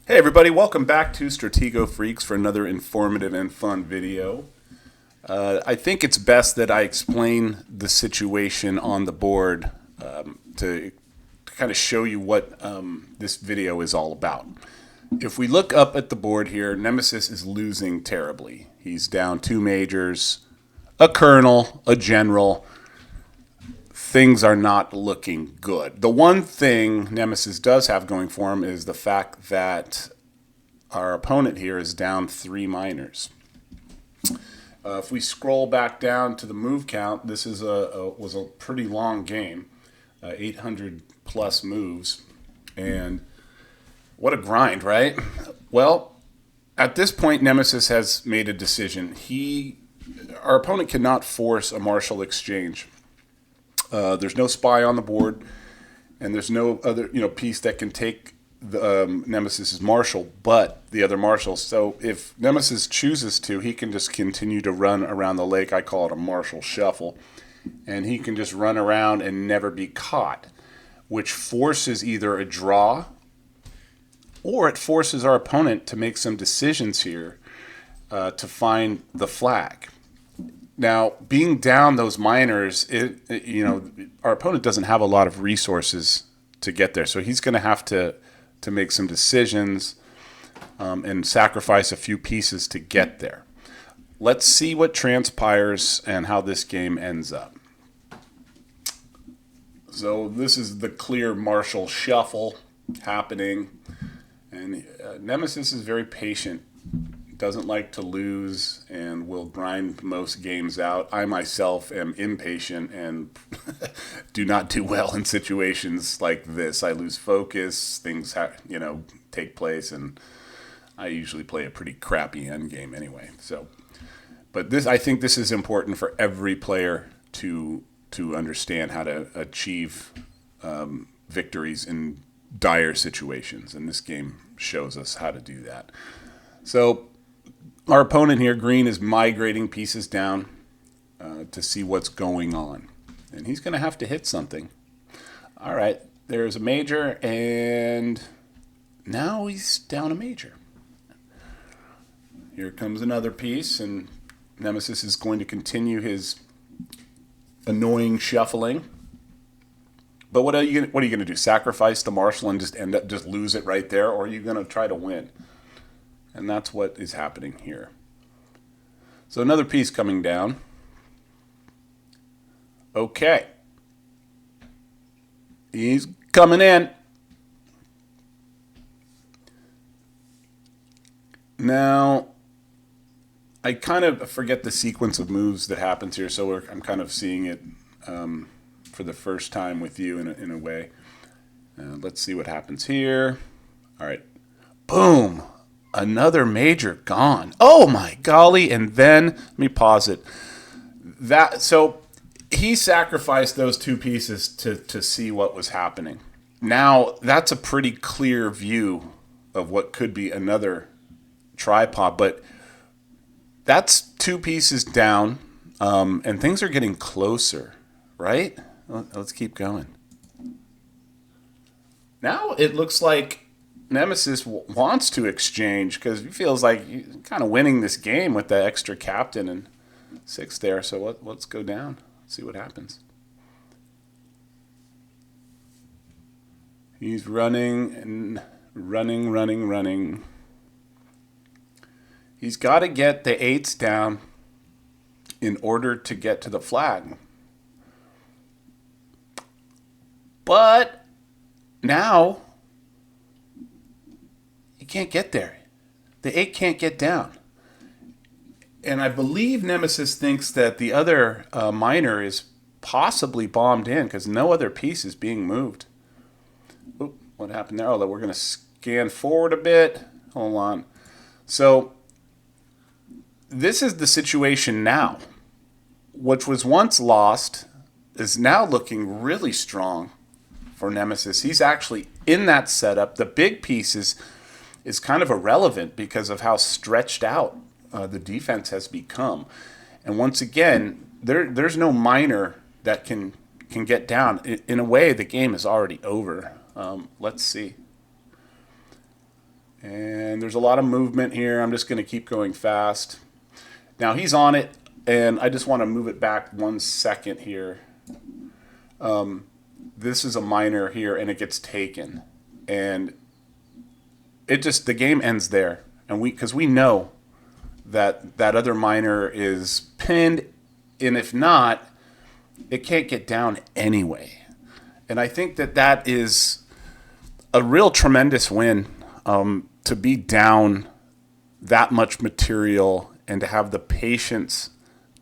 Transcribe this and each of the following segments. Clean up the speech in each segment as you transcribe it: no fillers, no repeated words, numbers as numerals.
Hey everybody, welcome back to Stratego Freaks for another informative and fun video. I think it's best that I explain the situation on the board to kind of show you what this video is all about. If we look up at the board here, Nemesis is losing terribly. He's down 2 majors, a colonel, a general. Things are not looking good. The one thing Nemesis does have going for him is the fact that our opponent here is down 3 minors. If we scroll back down to the move count, this is was a pretty long game, 800 plus moves, and what a grind, right? Well, at this point, Nemesis has made a decision. Our opponent cannot force a martial exchange. There's no spy on the board, and there's no other piece that can take the Nemesis's marshal, but the other marshals. So if Nemesis chooses to, he can just continue to run around the lake. I call it a marshal shuffle, and he can just run around and never be caught, which forces either a draw or it forces our opponent to make some decisions here to find the flag. Now, being down those minors, our opponent doesn't have a lot of resources to get there, so he's going to have to make some decisions and sacrifice a few pieces to get there. Let's see what transpires and how this game ends up. So this is the clear martial shuffle happening, and Nemesis is very patient. Doesn't like to lose and will grind most games out. I myself am impatient and do not do well in situations like this. I lose focus, things take place, and I usually play a pretty crappy end game anyway. But I think this is important for every player to understand how to achieve victories in dire situations, and this game shows us how to do that. So our opponent here, green, is migrating pieces down to see what's going on. And he's going to have to hit something. All right, there's a major, and now he's down a major. Here comes another piece, and Nemesis is going to continue his annoying shuffling. But what are you going to do? Sacrifice the marshal and just lose it right there, or are you going to try to win? And that's what is happening here. So another piece coming down. Okay. He's coming in. Now, I kind of forget the sequence of moves that happens here, so I'm kind of seeing it for the first time with you in a way. Let's see what happens here. All right. Boom. Another major gone. Oh my golly. And then let me pause it. So he sacrificed those 2 pieces to see what was happening. Now that's a pretty clear view of what could be another tripod, but that's 2 pieces down, and things are getting closer, right? Let's keep going. Now it looks like Nemesis wants to exchange because he feels like he's kind of winning this game with the extra captain and 6 there. So let's go down. Let's see what happens. He's running and running. He's got to get the 8s down in order to get to the flag. But now can't get there. The 8 can't get down. And I believe Nemesis thinks that the other minor is possibly bombed in because no other piece is being moved. Oop, what happened there? Oh, we're going to scan forward a bit. Hold on. So this is the situation now. Which was once lost is now looking really strong for Nemesis. He's actually in that setup. The big pieces is kind of irrelevant because of how stretched out the defense has become. And once again, there's no minor that can get down. In a way, the game is already over. Let's see. And there's a lot of movement here. I'm just going to keep going fast. Now he's on it, and I just want to move it back 1 second here. This is a miner here, and it gets taken. And the game ends there. And because we know that that other miner is pinned, and if not, it can't get down anyway. And I think that is a real tremendous win, to be down that much material and to have the patience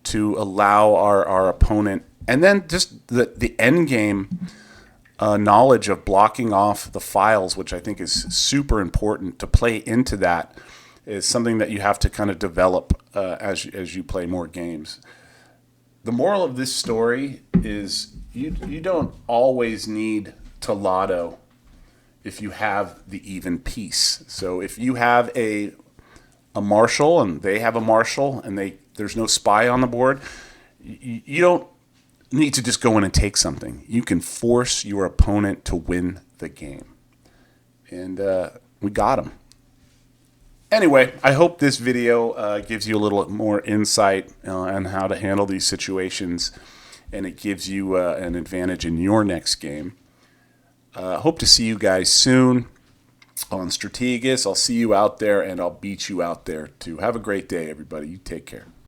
to allow our opponent, and then just the end game knowledge of blocking off the files, which I think is super important to play into that, is something that you have to kind of develop as you play more games. The moral of this story is you don't always need to lotto if you have the even piece. So if you have a marshal and they have a marshal and there's no spy on the board, you don't need to just go in and take something. You can force your opponent to win the game. And we got him. Anyway, I hope this video gives you a little more insight on how to handle these situations, and it gives you an advantage in your next game. Hope to see you guys soon on Strategus. I'll see you out there, and I'll beat you out there too. Have a great day, everybody. You take care.